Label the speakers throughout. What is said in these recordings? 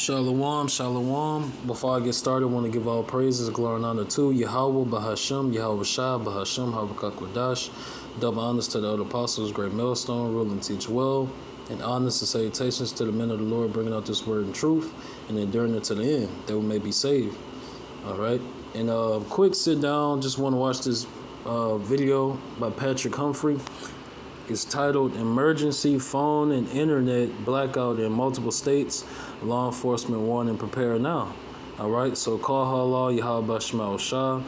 Speaker 1: Shalom, shalom. Before I get started, I want to give all praises, glory, and honor to Yahweh, Bahashem, Yahweh Shah, Bahashem, Habakak Wadash. Double honors to the other apostles, great millstone, rule and teach well. And honors and salutations to the men of the Lord, bringing out this word in truth and enduring it to the end, that we may be saved. All right. And quick sit down. Just want to watch this video by Patrick Humphrey. It's titled Emergency Phone and Internet Blackout in Multiple States. Law Enforcement Warning, Prepare Now. All right, so call Allah Yahweh Shema Shah.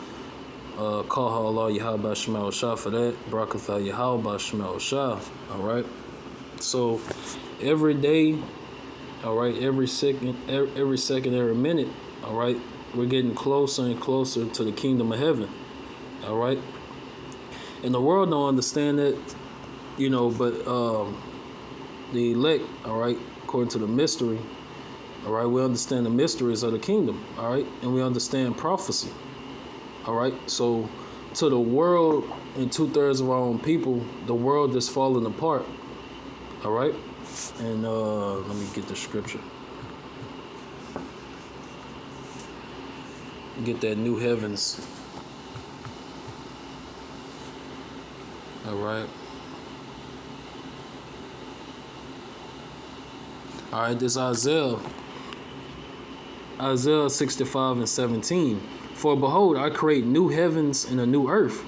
Speaker 1: Call Allah Yahweh Shema Shah for that. Barakatha Yahweh Shema Shah. All right, so every day, all right, every second, every minute, all right, we're getting closer and closer to the kingdom of heaven. All right, and the world don't understand that. You know, but the elect, all right, according to the mystery, all right, we understand the mysteries of the kingdom, all right, and we understand prophecy, all right. So to the world and 2/3 of our own people, the world is falling apart, all right. And let me get the scripture. Get that new heavens, all right. All right, this Isaiah 65:17. For behold, I create new heavens and a new earth,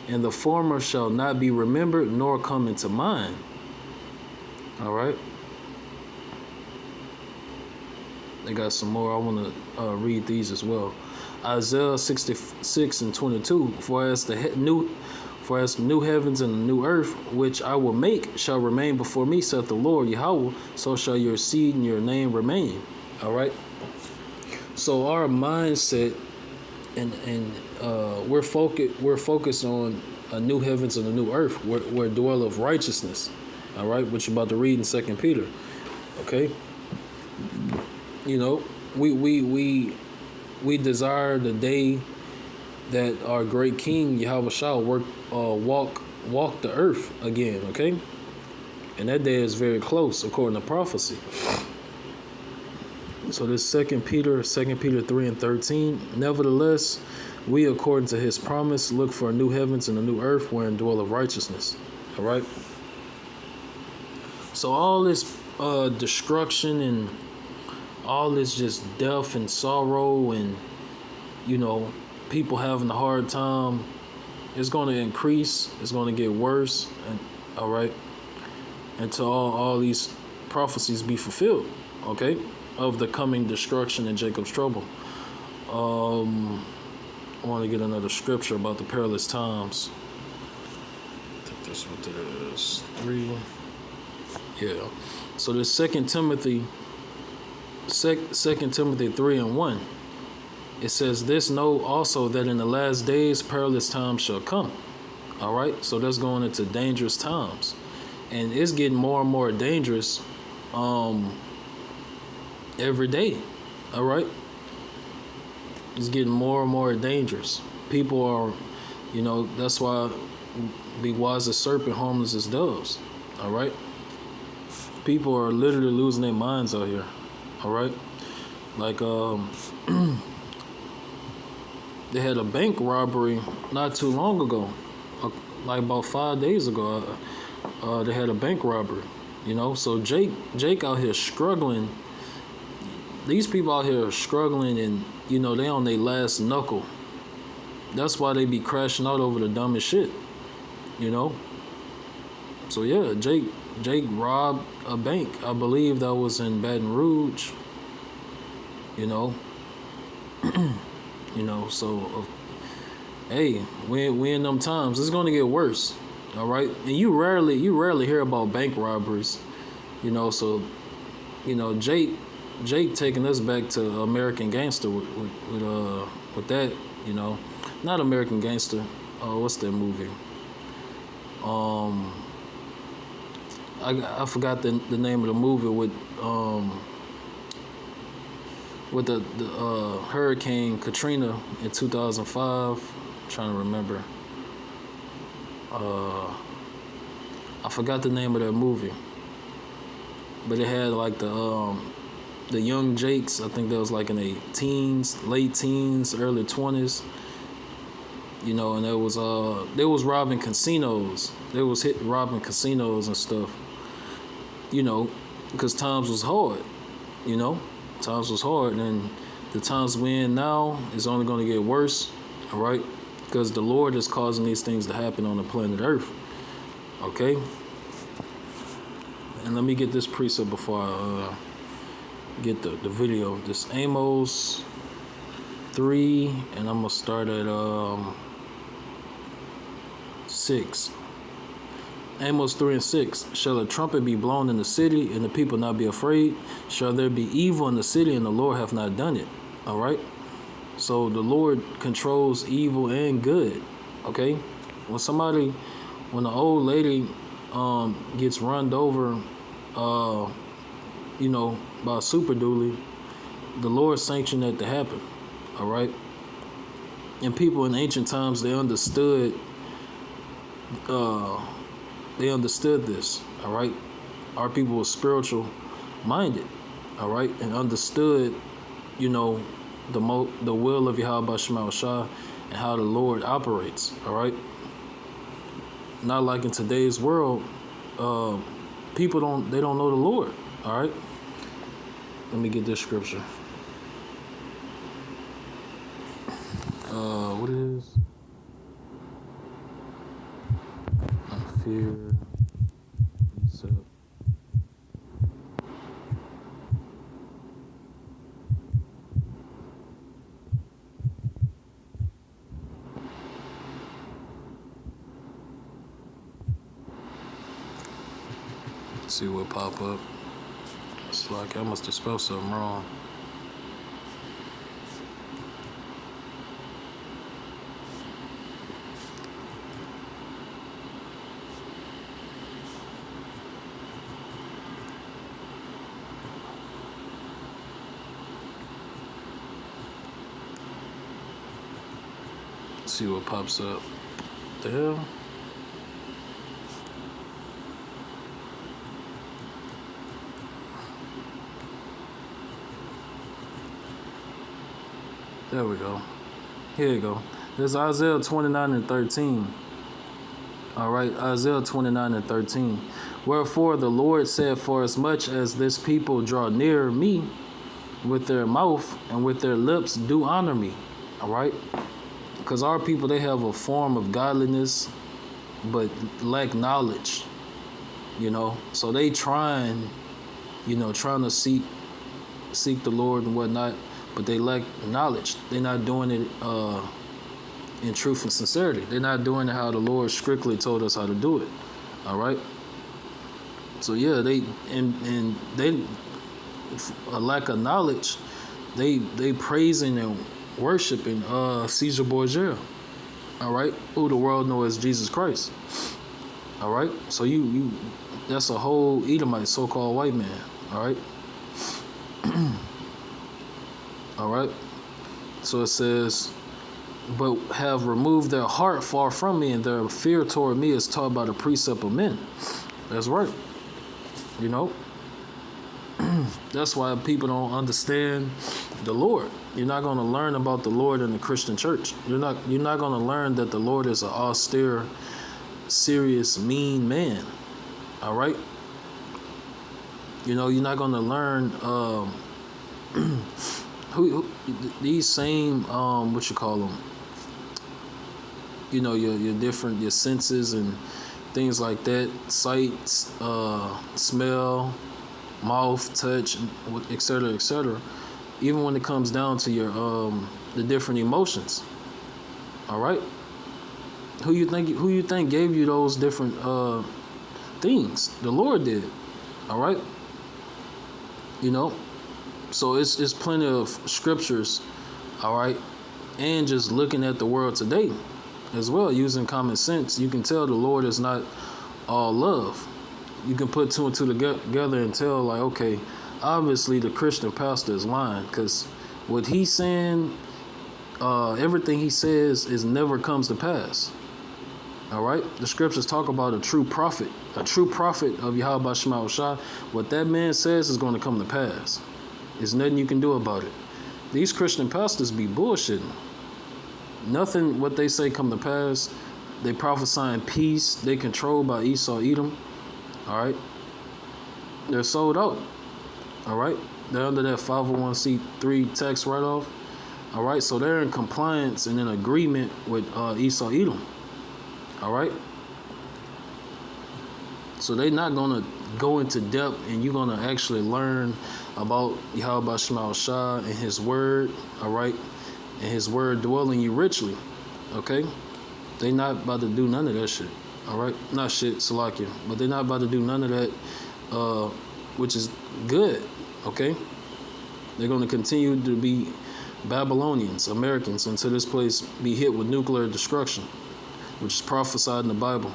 Speaker 1: and the former shall not be remembered nor come into mind. All right. They got some more. I want to read these as well. Isaiah 66:22. For as new heavens and the new earth, which I will make, shall remain before me, saith the Lord Yahweh, so shall your seed and your name remain. All right. So our mindset, and we're focused on a new heavens and a new earth, where dwell of righteousness. All right, which you're about to read in 2 Peter. Okay. You know, we desire the day that our great King Yahweh shall walk the earth again, okay? And that day is very close, according to prophecy. So this 2 Peter 3:13. Nevertheless, we, according to his promise, look for a new heavens and a new earth wherein dwell of righteousness. All right? So all this destruction and all this just death and sorrow and, you know, people having a hard time, it's going to increase. It's going to get worse. And, all right. Until all these prophecies be fulfilled. Okay. Of the coming destruction and Jacob's trouble. I want to get another scripture about the perilous times. I think that's what it is. 3. Yeah. So there's 2 Timothy 3:1. It says, this know also that in the last days perilous times shall come. All right. So that's going into dangerous times. And it's getting more and more dangerous every day. All right. It's getting more and more dangerous. People are, you know, that's why be wise as serpent, harmless as doves. All right. People are literally losing their minds out here. All right. Like, they had a bank robbery not too long ago, like about 5 days ago. They had a bank robbery, you know. So Jake out here struggling. These people out here are struggling, and you know they on their last knuckle. That's why they be crashing out over the dumbest shit, you know. So yeah, Jake robbed a bank. I believe that was in Baton Rouge. You know. You know, so, hey, we in them times. It's going to get worse, all right? And you rarely hear about bank robberies, you know. So, you know, Jake taking us back to American Gangster with that, you know. Not American Gangster. What's that movie? I forgot the name of the movie with the Hurricane Katrina in 2005. I'm trying to remember. I forgot the name of that movie. But it had like the the young Jakes. I think that was like in their teens, late teens, early 20s. You know, and they was robbing casinos. They was robbing casinos and stuff. You know, because times was hard. You know, times was hard, and the times we in now is only going to get worse. All right, because the Lord is causing these things to happen on the planet Earth. Okay. And let me get this precept before I get the video. This Amos 3, and I'm gonna start at 6. Amos 3 and 6. Shall a trumpet be blown in the city, and the people not be afraid? Shall there be evil in the city, and the Lord hath not done it? All right. So the Lord controls evil and good. Okay. When an old lady gets run over, you know, by a super dually, the Lord sanctioned that to happen. All right. And people in ancient times, they understood this. All right. Our people were spiritual minded. All right, and understood, you know, the will of Yahweh Shema Shah and how the Lord operates. All right. Not like in today's world, people don't know the Lord. All right. Let me get this scripture. What is? I fear. So. See what pop up. It's like I must have spelled something wrong. Let's see what pops up. What the hell? There we go. Here you go. There's Isaiah 29 and 13. All right, Isaiah 29 and 13. Wherefore the Lord said, for as much as this people draw near me with their mouth and with their lips do honor me. All right. Because our people, they have a form of godliness, but lack knowledge, you know. So they trying to seek the Lord and whatnot, but they lack knowledge. They're not doing it in truth and sincerity. They're not doing it how the Lord strictly told us how to do it. All right. So yeah, they a lack of knowledge. They praising and worshiping Caesar Borgia. All right, who the world knows as Jesus Christ. All right, so you that's a whole Edomite, so-called white man. All right. All right. So it says, but have removed their heart far from me, and their fear toward me is taught by the precept of men. That's right. You know, that's why people don't understand the Lord. You're not going to learn about the Lord in the Christian church. You're not going to learn that the Lord is an austere, serious, mean man. All right. You know, you're not going to learn who these same what you call them. You know, your senses and things like that, sight, smell, mouth, touch, etc., etc. Even when it comes down to your the different emotions. All right. Who you think gave you those different things? The Lord did. All right. You know, so it's plenty of scriptures. All right, and just looking at the world today as well, using common sense, you can tell the Lord is not all love. You can put two and two together and tell, like, okay, obviously the Christian pastor is lying, because what he's saying, everything he says never comes to pass. All right, the scriptures talk about a true prophet of Yahweh Shema Shah. What that man says is going to come to pass. There's nothing you can do about it. These Christian pastors be bullshitting. Nothing what they say come to pass. They prophesying peace. They controlled by Esau, Edom. All right. They're sold out. All right. They're under that 501c3 tax write-off. All right. So they're in compliance and in agreement with Esau, Edom. All right. So they're not going to go into depth, and you're going to actually learn about Yahweh Shema Shah and his word, all right? And his word dwelling you richly, okay? They not about to do none of that shit, all right? Not shit, Salakia, but they're not about to do none of that, which is good, okay? They're going to continue to be Babylonians, Americans, until this place be hit with nuclear destruction, which is prophesied in the Bible.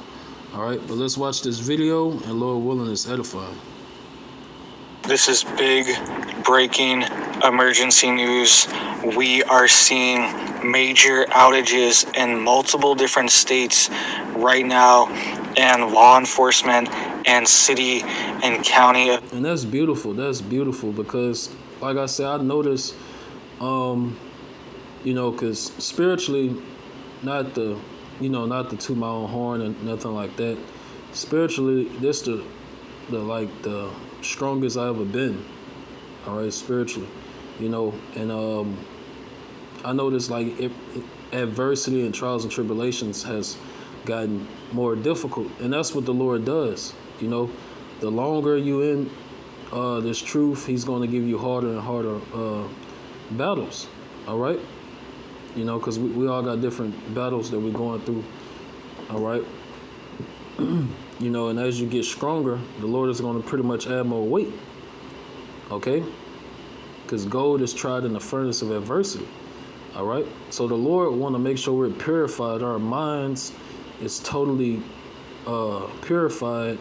Speaker 1: All right, but let's watch this video, and Lord willing, it's edifying.
Speaker 2: This is big breaking emergency news. We are seeing major outages in multiple different states right now, and law enforcement and city and county.
Speaker 1: And that's beautiful. That's beautiful because, like I said, I noticed, because spiritually, not to toot my own horn and nothing like that. Spiritually, this the strongest I ever been. All right, spiritually, and I noticed adversity and trials and tribulations has gotten more difficult, and that's what the Lord does. The longer you in this truth, He's going to give you harder and harder battles. All right. Because we all got different battles that we're going through, all right? And as you get stronger, the Lord is going to pretty much add more weight, okay? Because gold is tried in the furnace of adversity, all right? So the Lord want to make sure we're purified. Our minds is totally purified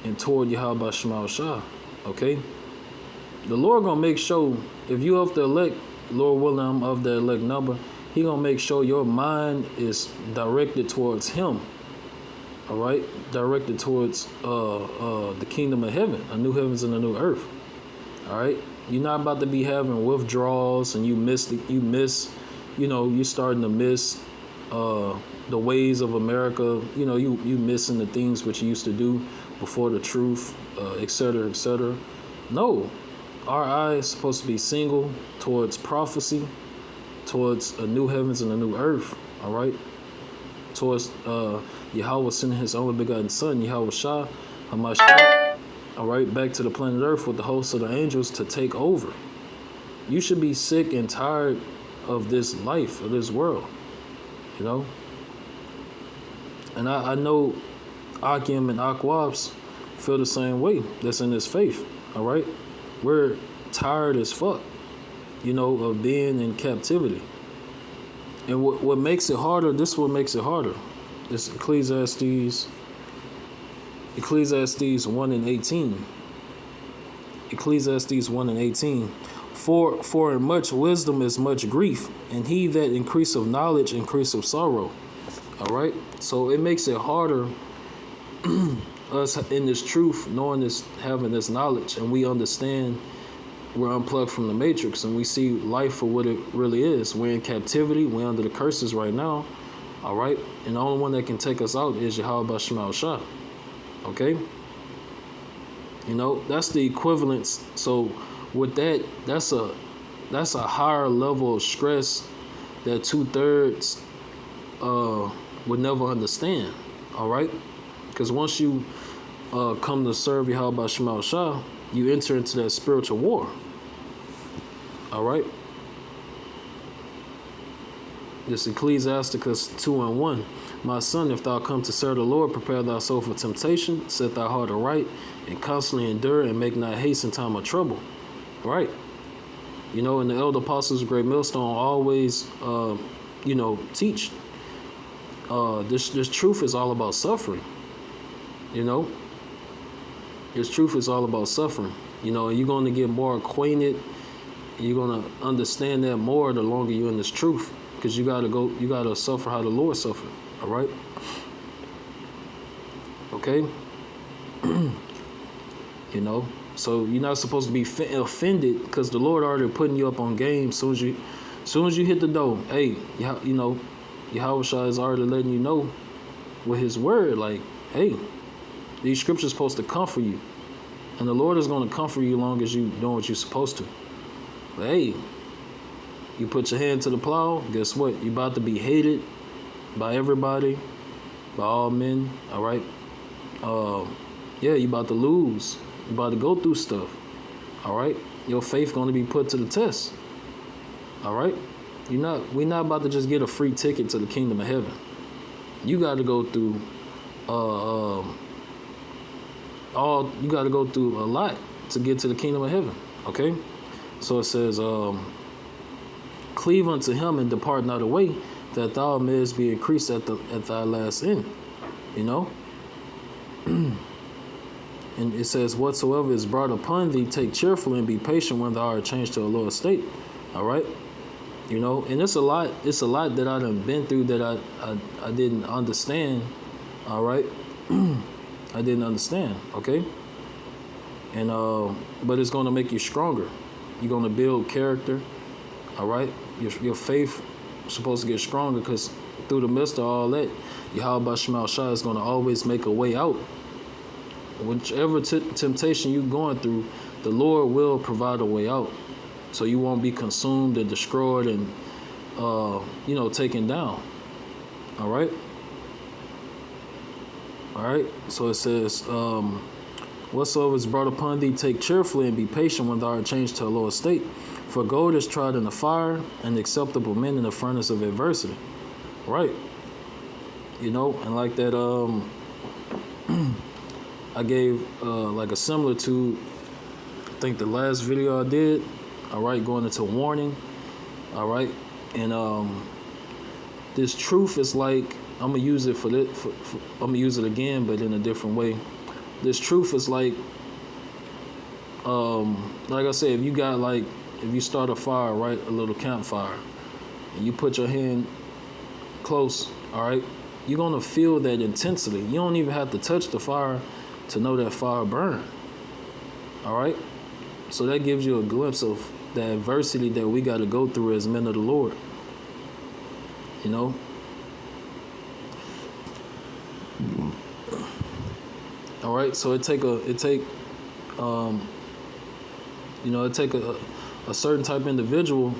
Speaker 1: and toward Yahweh Shema Shah, okay? The Lord going to make sure if you of the elect, Lord willing, I'm of the elect number, He gonna make sure your mind is directed towards Him. All right, directed towards the kingdom of heaven, a new heavens and a new earth. All right, you're not about to be having withdrawals, and you're starting to miss the ways of America. You missing the things which you used to do before the truth, et cetera, et cetera. No. Our eye is supposed to be single towards prophecy, towards a new heavens and a new earth, all right? Towards Yahweh sending His only begotten Son, Yahweh Shah, Hamashiach, all right, back to the planet Earth with the host of the angels to take over. You should be sick and tired of this life, of this world, And I know Akim and Akwabs feel the same way that's in this faith, all right? We're tired as fuck, of being in captivity. And what makes it harder, this is what makes it harder. It's Ecclesiastes 1 and 18. Ecclesiastes 1 and 18. For in much wisdom is much grief, and he that increaseth knowledge increaseth sorrow. All right? So it makes it harder us in this truth, knowing this, having this knowledge, and we understand we're unplugged from the matrix, and we see life for what it really is. We're in captivity. We're under the curses right now. All right? And the only one that can take us out is Yahweh Shema Shah. Okay? That's the equivalence. So with that, that's a higher level of stress that 2/3 would never understand. All right? Because once you come to serve Yahweh Shema Shah, you enter into that spiritual war. All right? This Ecclesiasticus 2 and 1. My son, if thou come to serve the Lord, prepare thy soul for temptation, set thy heart aright, and constantly endure, and make not haste in time of trouble. Right? And the elder apostles of Great Millstone always, teach. This truth is all about suffering. This truth is all about suffering. And you're going to get more acquainted. You're going to understand that more the longer you're in this truth. Because you got to suffer how the Lord suffered. All right? Okay? So you're not supposed to be offended because the Lord already putting you up on game. Soon as you hit the door, hey, you know, Yahweh Shah is already letting you know with His word, like, hey, these scriptures supposed to comfort you, and the Lord is going to comfort you as long as you doing what you're supposed to. But hey, you put your hand to the plow, guess what? You're about to be hated by everybody, by all men. All right. Yeah, you about to lose. You about to go through stuff. All right. Your faith going to be put to the test. All right. We're not about to just get a free ticket to the kingdom of heaven. You got to go through you got to go through a lot to get to the kingdom of heaven. Okay. So it says, cleave unto Him and depart not away, that thou mayest be increased at thy last end. You know. And it says, whatsoever is brought upon thee, take cheerfully and be patient when thou art changed to a lower state. All right. You know, and it's a lot that I done been through that I didn't understand. All right. I didn't understand. Okay. And but it's going to make you stronger. You're going to build character. All right. Your faith is supposed to get stronger, because through the midst of all that, Yahweh Shema Shah is going to always make a way out. Whichever temptation you're going through, the Lord will provide a way out, so you won't be consumed and destroyed and taken down. All right. So it says, whatsoever is brought upon thee, take cheerfully and be patient when thou art changed to a lower state. For gold is tried in the fire, and acceptable men in the furnace of adversity. Right. You know, and like that, I gave like a similar to, I think, the last video I did. All right, going into warning. All right, and this truth is like, I'm gonna use it I'm gonna use it again, but in a different way. This truth is like I said, if you start a fire, right, a little campfire, and you put your hand close, all right, you're gonna feel that intensity. You don't even have to touch the fire to know that fire burn. All right. So that gives you a glimpse of the adversity that we got to go through as men of the Lord. You know. All right. So it take a certain type of individual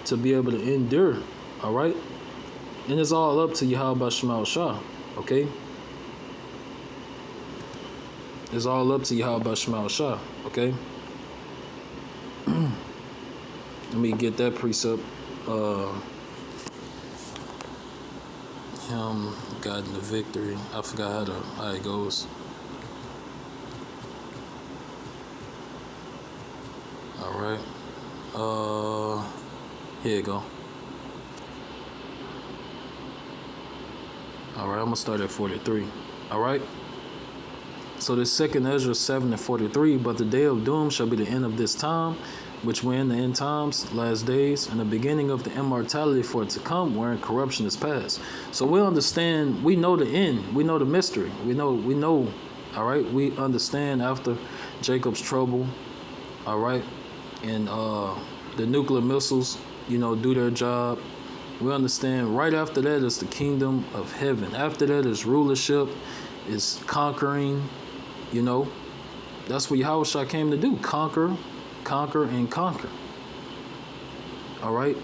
Speaker 1: to be able to endure. All right. And it's all up to Yahweh Shema Shah. Okay. It's all up to Yahweh Shema Shah, okay? Let me get that precept. Him guiding the victory. I forgot how it goes. All right. Here you go. All right, I'm gonna start at 43. All right. So this second Ezra 7:43, but the day of doom shall be the end of this time, which we're in the end times, last days, and the beginning of the immortality for it to come, wherein corruption is past. So we understand, we know the end, we know the mystery, we know, all right, we understand after Jacob's trouble, all right, and the nuclear missiles, do their job. We understand right after that is the kingdom of heaven. After that is rulership, is conquering. That's what Yahweh Shah came to do. Conquer, and conquer. All right?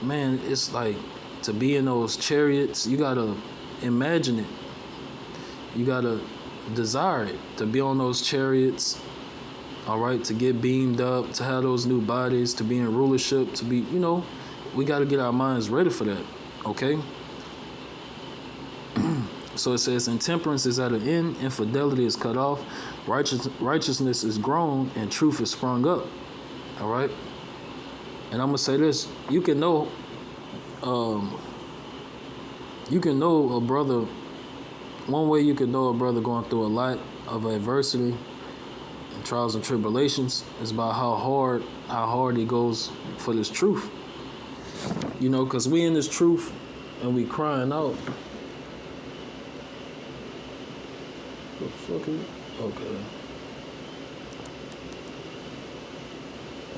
Speaker 1: Man, it's like to be in those chariots, you got to imagine it. You got to desire it, to be on those chariots, all right, to get beamed up, to have those new bodies, to be in rulership, to be, we got to get our minds ready for that, okay? So it says, intemperance is at an end, infidelity is cut off, righteousness is grown, and truth is sprung up. All right? And I'm going to say this. You can know a brother, one way you can know a brother going through a lot of adversity and trials and tribulations is by how hard he goes for this truth. Because we in this truth and we crying out. Okay.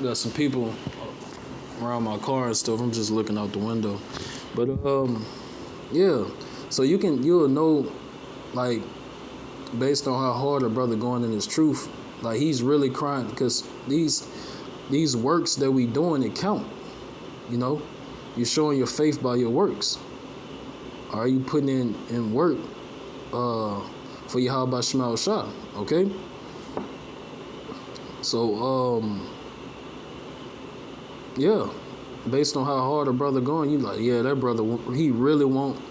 Speaker 1: Got some people around my car and stuff. I'm just looking out the window. But yeah. So you'll know, like, based on how hard a brother going in his truth, like he's really crying because these works that we doing, it count. You know, you're showing your faith by your works. Are you putting in work for Yahweh Shema Shah? Okay. So yeah, based on how hard a brother going, you like, yeah, that brother, he really want,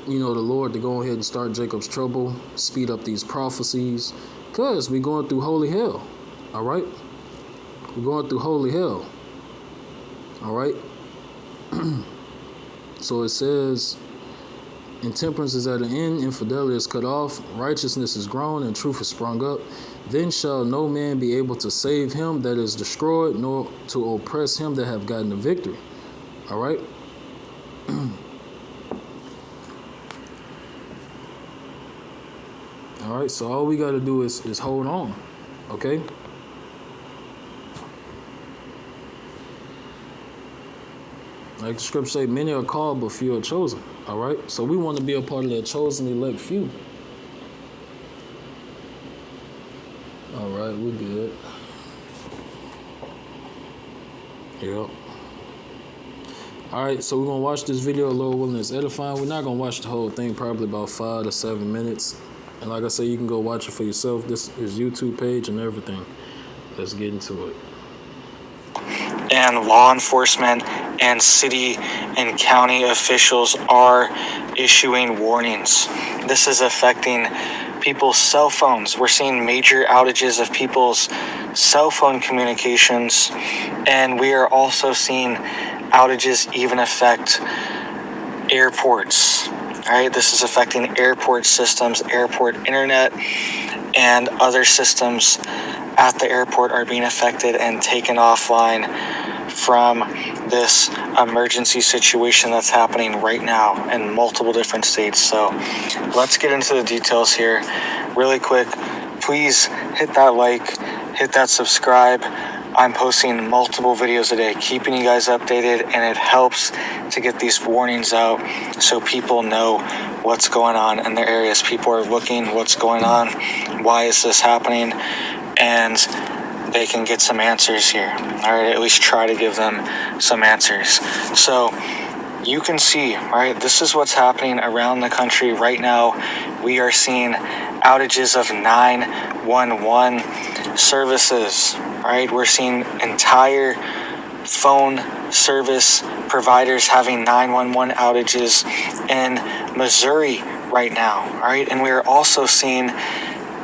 Speaker 1: the Lord to go ahead and start Jacob's trouble, speed up these prophecies, because we're going through holy hell. All right, we're going through holy hell. All right. So it says, intemperance is at an end, infidelity is cut off, righteousness is grown, and truth is sprung up. Then shall no man be able to save him that is destroyed, nor to oppress him that have gotten the victory. All right? All right, so all we got to do is hold on, okay? Like the scripture say, many are called, but few are chosen. All right? So we want to be a part of that chosen elect few. All right, we're good. Yep. All right, so we're going to watch this video, Lord willing, it's edifying. We're not going to watch the whole thing, probably about 5 to 7 minutes. And like I said, you can go watch it for yourself. This is YouTube page and everything. Let's get into it.
Speaker 2: And law enforcement and city and county officials are issuing warnings. This is affecting people's cell phones. We're seeing major outages of people's cell phone communications, and we are also seeing outages even affect airports. All right, this is affecting airport systems, airport internet, and other systems at the airport are being affected and taken offline from this emergency situation that's happening right now in multiple different states. So let's get into the details here really quick. Please hit that like, hit that subscribe. I'm posting multiple videos a day, keeping you guys updated, and it helps to get these warnings out so people know what's going on in their areas. People are looking what's going on, why is this happening, and they can get some answers here. All right, at least try to give them some answers. So you can see, right, this is what's happening around the country right now. We are seeing outages of 911 services, right? We're seeing entire phone service providers having 911 outages in Missouri right now, all right? And we're also seeing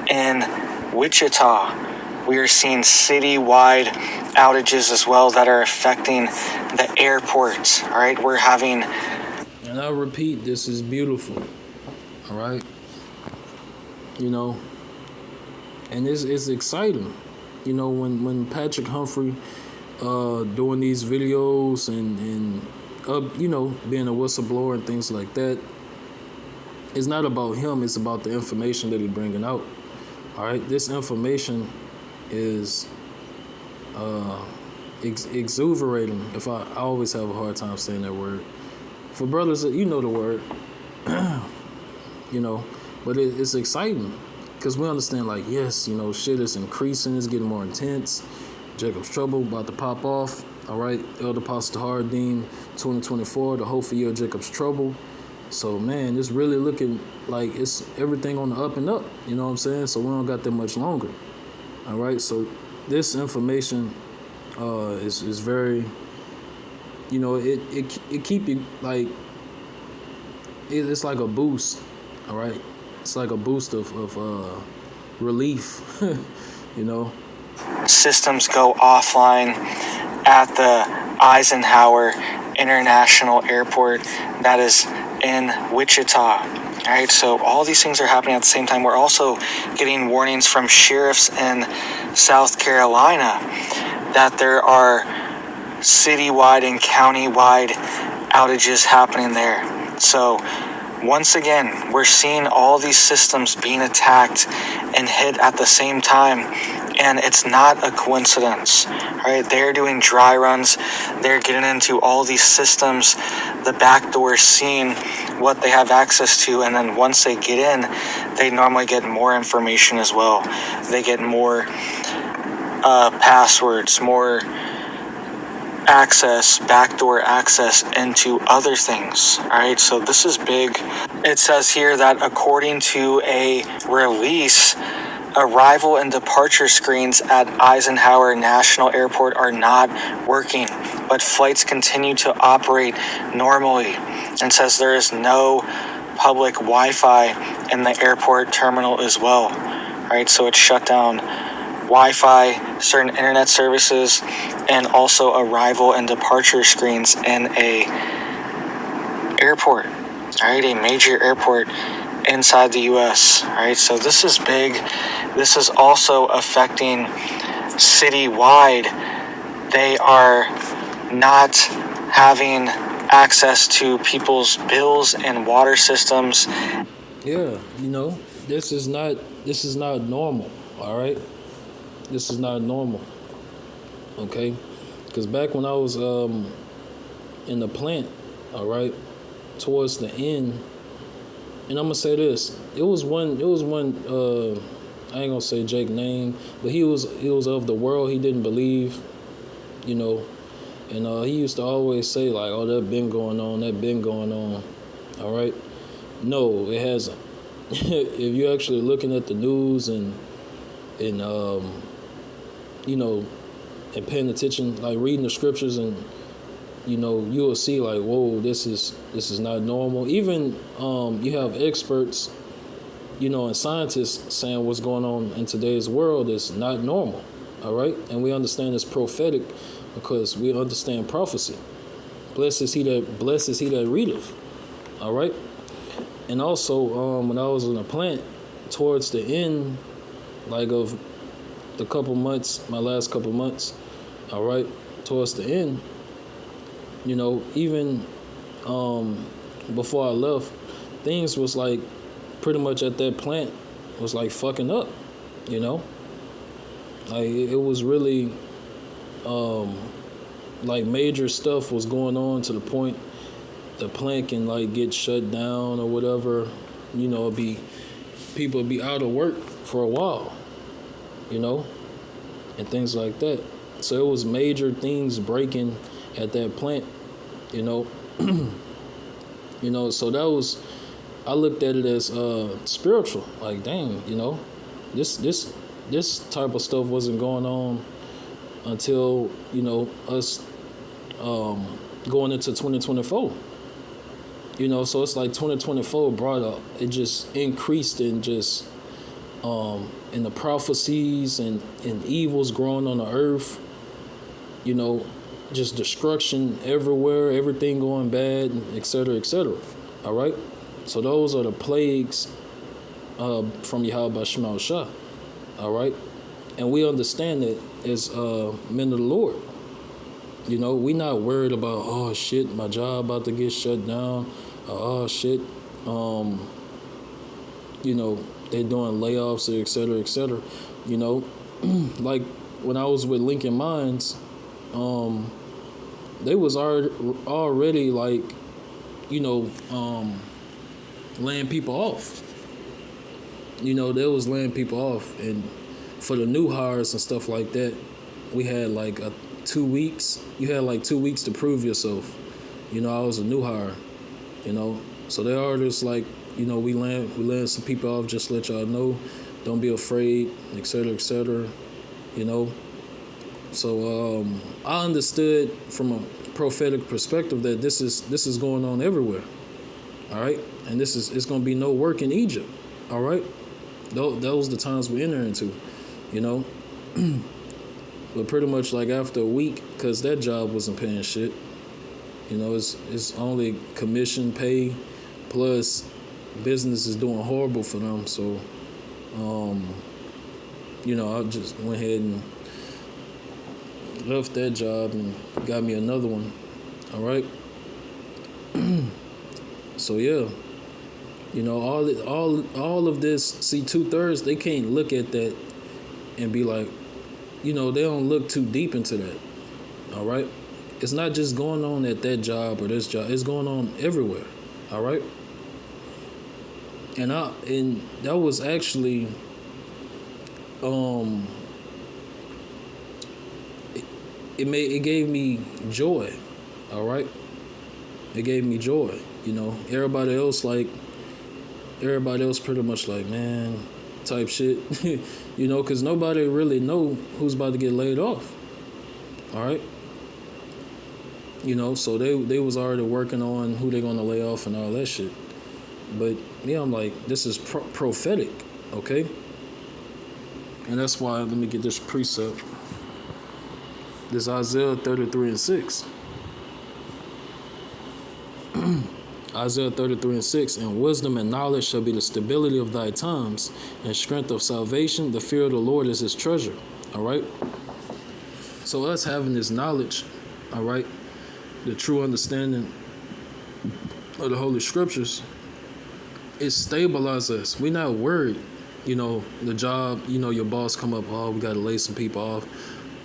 Speaker 2: in Wichita, we are seeing citywide outages as well that are affecting the airports, all right? We're having...
Speaker 1: And I repeat, this is beautiful, all right? And it's exciting. When Patrick Humphrey doing these videos and being a whistleblower and things like that, it's not about him, it's about the information that he's bringing out. All right, this information is exuberating. If I always have a hard time saying that word. For brothers, the word, but it's exciting because we understand, like, yes, shit is increasing, it's getting more intense. Jacob's trouble about to pop off. All right, Elder Apostle Hardeem 2024, the whole year of Jacob's trouble. So, man, it's really looking like it's everything on the up and up. You know what I'm saying? So we don't got that much longer. All right, so this information is very, it keep you like, it's like a boost. All right, it's like a boost of relief.
Speaker 2: Systems go offline at the Eisenhower International Airport that is in Wichita. All right, so all these things are happening at the same time. We're also getting warnings from sheriffs in South Carolina that there are citywide and countywide outages happening there. So once again, we're seeing all these systems being attacked and hit at the same time And it's not a coincidence, right? They're doing dry runs. They're getting into all these systems, the back door, seeing what they have access to. And then once they get in, they normally get more information as well. They get more passwords, more access, backdoor access into other things. All right, so this is big. It says here that according to a release, arrival and departure screens at Eisenhower National Airport are not working, but flights continue to operate normally. And says there is no public Wi-Fi in the airport terminal as well. All right, so it's shut down. Wi-Fi, certain internet services, and also arrival and departure screens in a airport. All right, a major airport inside the U.S. All right, so this is big. This is also affecting citywide. They are not having access to people's bills and water systems.
Speaker 1: Yeah, this is not normal. All right, this is not normal. Okay, because back when I was in the plant, all right, towards the end, and I'm gonna say this, it was one I ain't gonna say Jake name, but he was of the world. He didn't believe, and he used to always say like, oh, that been going on, all right. No, it hasn't. If you're actually looking at the news and and paying attention, like reading the scriptures, and you will see like, whoa, this is not normal. Even you have experts, and scientists saying what's going on in today's world is not normal. All right, and we understand it's prophetic because we understand prophecy. Blessed is he that readeth. All right, and also when I was in the plant, towards the end, like of the my last couple months, all right, towards the end, even before I left, things was like pretty much at that plant was like fucking up, like it was really like major stuff was going on to the point the plant can like get shut down or whatever, people be out of work for a while, and things like that. So it was major things breaking at that plant, so that was, I looked at it as spiritual. Like, dang, this type of stuff wasn't going on until us going into 2024. So it's like 2024 brought up, it just increased in just in the prophecies and evils growing on the earth, just destruction everywhere, everything going bad, et cetera, all right? So those are the plagues from Yahweh Shema Shah, all right? And we understand that as men of the Lord. We not worried about, oh shit, my job about to get shut down, oh shit, they're doing layoffs, et cetera, like when I was with Lincoln Mines, they was already like, laying people off. They was laying people off, and for the new hires and stuff like that, we had like 2 weeks. You had like 2 weeks to prove yourself. I was a new hire. So they are just like, we land some people off, just to let y'all know, don't be afraid, et cetera, So I understood from a prophetic perspective that this is going on everywhere. All right, and it's going to be no work in Egypt. All right, those the times we enter into, But pretty much like after a week, because that job wasn't paying shit. It's only commission pay, plus business is doing horrible for them. So, I just went ahead and left that job and got me another one. All right. So yeah, all of this. See, 2/3 they can't look at that and be like, they don't look too deep into that. All right. It's not just going on at that job or this job. It's going on everywhere. All right. And that was actually it gave me joy. All right. It gave me joy. Everybody else pretty much like, man, type shit. Because nobody really know who's about to get laid off. All right. So they was already working on who they're gonna lay off and all that shit. But yeah, I'm like, this is prophetic, okay? And that's why, let me get this precept. This Isaiah 33:6. Isaiah 33:6. And wisdom and knowledge shall be the stability of thy times, and strength of salvation. The fear of the Lord is his treasure. All right? So us having this knowledge, all right, the true understanding of the Holy Scriptures, it stabilizes us. We're not worried. The job, your boss come up, oh, we got to lay some people off.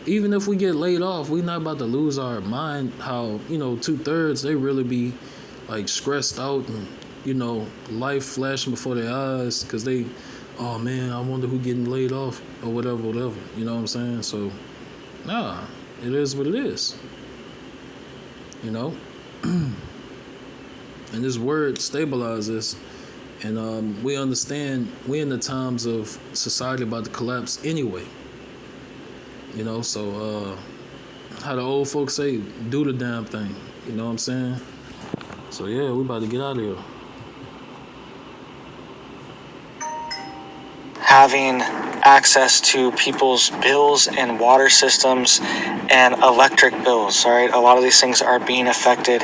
Speaker 1: Even if we get laid off, we're not about to lose our mind how, 2/3, they really be like stressed out and, life flashing before their eyes because they, oh man, I wonder who getting laid off or whatever. You know what I'm saying? So, nah, it is what it is. And this word stabilizes. And we understand we're in the times of society about to collapse anyway. So how the old folks say, do the damn thing. You know what I'm saying? So yeah, we about to get out of here.
Speaker 2: Having access to people's bills and water systems and electric bills, all right? A lot of these things are being affected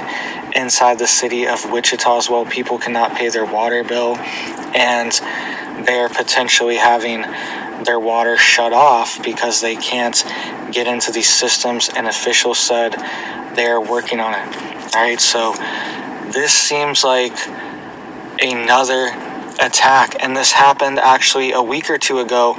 Speaker 2: inside the city of Wichita as well. People cannot pay their water bill, and they're potentially having their water shut off because they can't get into these systems, and officials said they're working on it. All right, so this seems like another attack, and this happened actually a week or two ago.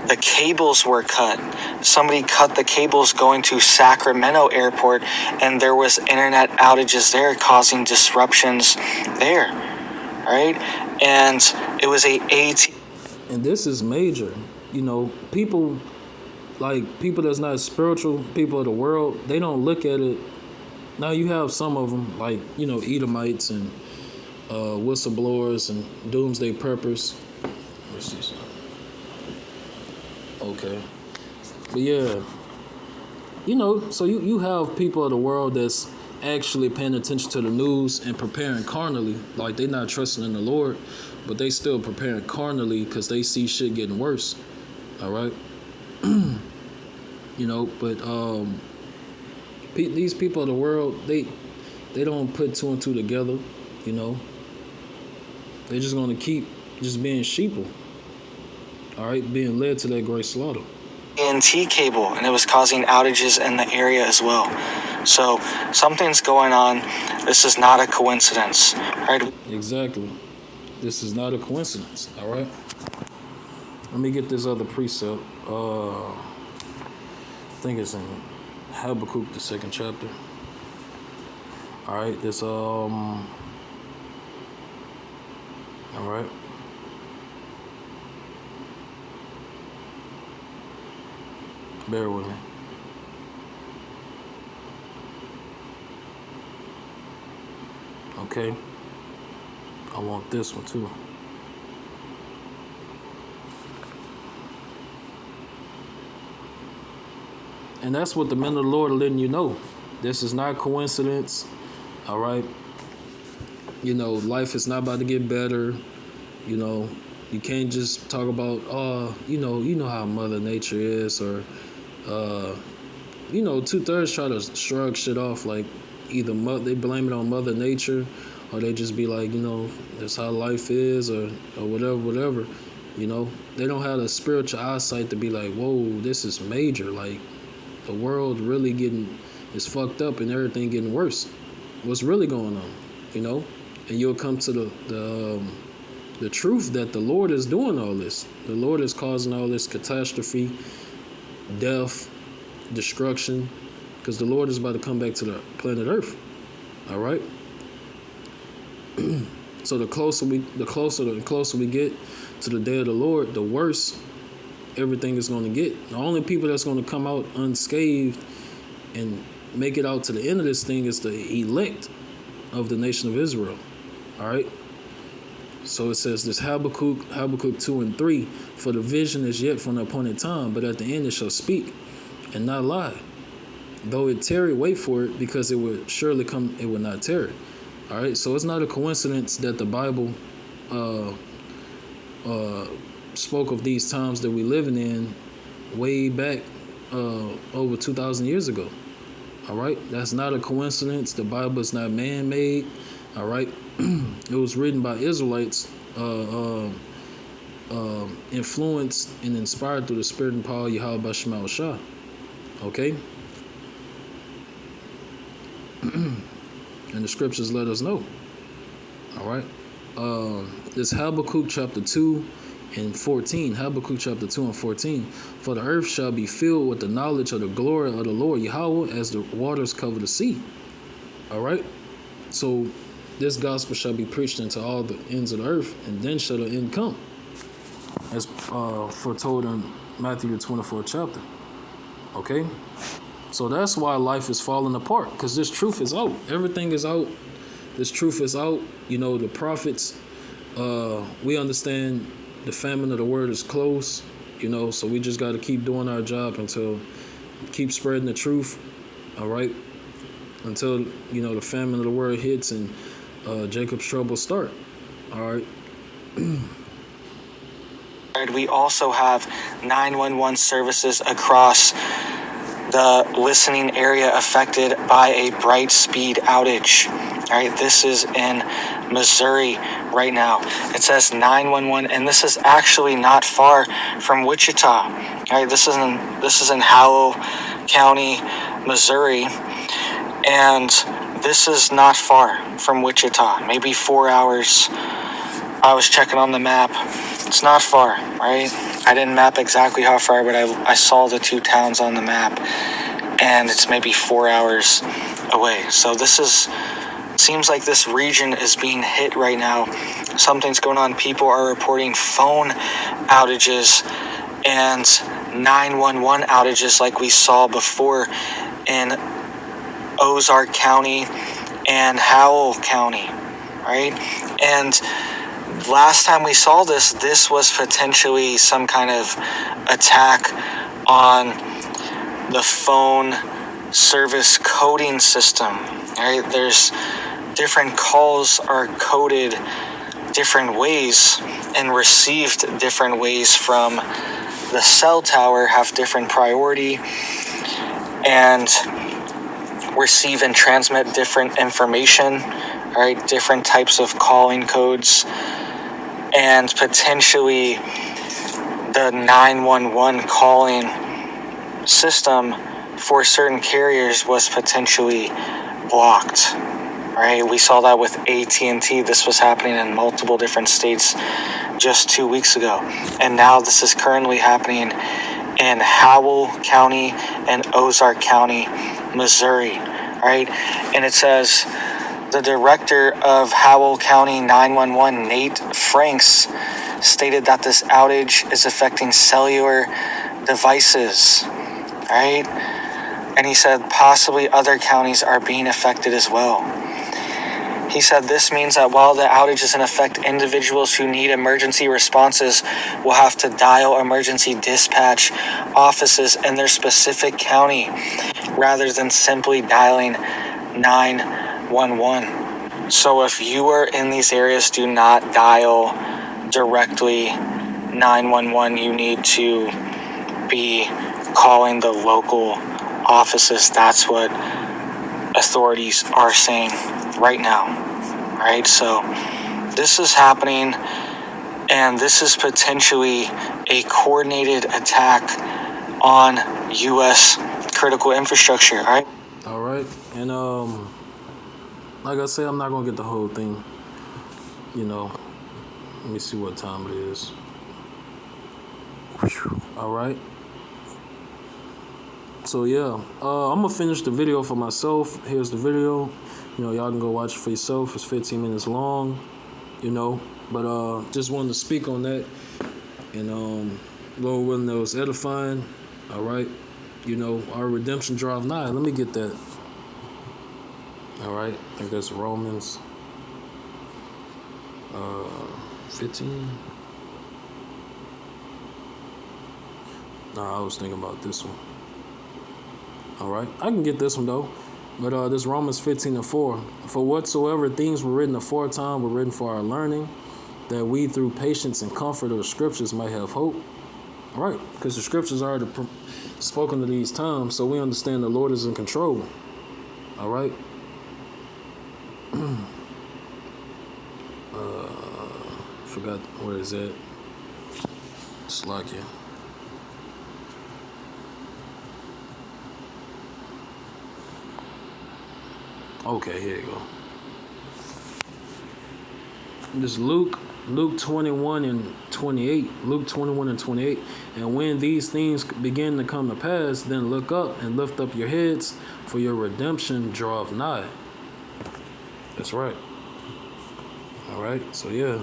Speaker 2: The cables were cut. Somebody cut the cables going to Sacramento Airport, and there was internet outages there, causing disruptions there, right? And it was
Speaker 1: and this is major. People that's not spiritual, people of the world, they don't look at it. Now you have some of them like, Edomites and whistleblowers and doomsday preppers. Let's see something. Okay. But yeah, so you have people of the world that's actually paying attention to the news and preparing carnally. Like, they not trusting in the Lord, but they still preparing carnally because they see shit getting worse. All right. But these people of the world, they don't put two and two together. They're just going to keep just being sheeple. All right, being led to that great slaughter.
Speaker 2: TNT cable, and it was causing outages in the area as well. So something's going on. This is not a coincidence, right?
Speaker 1: Exactly. This is not a coincidence. All right. Let me get this other precept. I think it's in Habakkuk, the 2nd chapter. All right. This All right. Bear with me. Okay. I want this one too. And that's what the men of the Lord are letting you know. This is not coincidence. All right. Life is not about to get better. You can't just talk about, you know how Mother Nature is, or, 2/3 try to shrug shit off, like either they blame it on Mother Nature, or they just be like, that's how life is, or whatever. They don't have the spiritual eyesight to be like, whoa, this is major. Like, the world really is fucked up and everything getting worse. What's really going on, And you'll come to the truth that the Lord is doing all this. The Lord is causing all this catastrophe, death, destruction, because the Lord is about to come back to the planet Earth. All right. So the closer we get to the day of the Lord, the worse everything is going to get. The only people that's going to come out unscathed and make it out to the end of this thing is the elect of the nation of Israel. All right. So it says this Habakkuk 2 and 3, for the vision is yet for an appointed time, but at the end it shall speak and not lie. Though it tarry, wait for it, because it will surely come, it will not tarry. All right, so it's not a coincidence that the Bible spoke of these times that we're living in way back over 2,000 years ago. All right, that's not a coincidence. The Bible is not man-made. All right, it was written by Israelites, influenced and inspired through the Spirit and power of Yahweh B'Shem Shah. Okay. And the scriptures let us know. All right. This Habakkuk chapter 2 and 14. Habakkuk chapter 2 and 14. For the earth shall be filled with the knowledge of the glory of the Lord Yahweh as the waters cover the sea. All right. So this gospel shall be preached into all the ends of the earth, and then shall the end come, as foretold in Matthew the 24th chapter. Okay. So that's why life is falling apart, because this truth is out. Everything is out. This truth is out. You know, the prophets, we understand the famine of the word is close, you know, so we just got to keep doing our job keep spreading the truth, all right, until, you know, the famine of the word hits and Jacob's trouble start, all right.
Speaker 2: We also have 911 services across the listening area affected by a bright speed outage. All right, this is in Missouri right now. It says 911, and this is actually not far from Wichita. All right, this is in Howell County, Missouri, and this is not far from Wichita. Maybe 4 hours. I was checking on the map. It's not far, right? I didn't map exactly how far, but I saw the two towns on the map, and it's maybe 4 hours away. So seems like this region is being hit right now. Something's going on. People are reporting phone outages and 911 outages like we saw before in Ozark County and Howell County, right? And last time we saw this was potentially some kind of attack on the phone service coding system, right? There's different calls are coded different ways and received different ways from the cell tower, have different priority, and receive and transmit different information, right? Different types of calling codes, and potentially the 911 calling system for certain carriers was potentially blocked, right? We saw that with AT&T. This was happening in multiple different states just 2 weeks ago. And now this is currently happening in Howell County and Ozark County, Missouri, right? And it says the director of Howell County 911, Nate Franks, stated that this outage is affecting cellular devices, right? And he said possibly other counties are being affected as well. He said this means that while the outage is in effect, individuals who need emergency responses will have to dial emergency dispatch offices in their specific county rather than simply dialing 911. So if you are in these areas, do not dial directly 911. You need to be calling the local offices. That's what authorities are saying right now, right? So this is happening, and this is potentially a coordinated attack on U.S. critical infrastructure, all right?
Speaker 1: All right, and like I said, I'm not gonna get the whole thing, you know. Let me see what time it is. All right. So yeah, I'm gonna finish the video for myself. Here's the video. Y'all can go watch it for yourself. It's 15 minutes long. But just wanted to speak on that. And Lord willing, that was edifying. All right. Our redemption draweth nigh. Let me get that. All right. I think that's Romans 15. I was thinking about this one. All right. I can get this one though. But this Romans 15:4. For whatsoever things were written aforetime were written for our learning, that we through patience and comfort of the scriptures might have hope. All right. Because the scriptures are already spoken to these times, so we understand the Lord is in control. All right. Forgot where is that. Slakia. Okay, here you go. This is Luke 21 and 28. Luke 21 and 28. And when these things begin to come to pass, then look up and lift up your heads, for your redemption draweth nigh. That's right. All right. So yeah,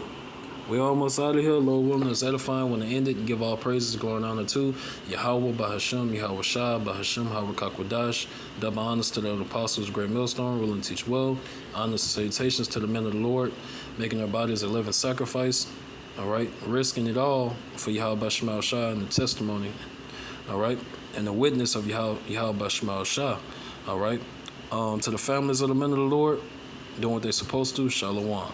Speaker 1: we almost out of here. Lord willing, it's edifying when it ended. Give all praises, glory, and honor to Yahweh, Bahashem, Yahweh Shah, Bahashem, Harakakwadah. Double honors to the apostles, great millstone, rule and teach well. Honors and salutations to the men of the Lord, making their bodies a living sacrifice. All right, risking it all for Yahweh Shema Shah and the testimony. All right, and the witness of Yahweh Shema Shah. All right, to the families of the men of the Lord, doing what they're supposed to. Shalom.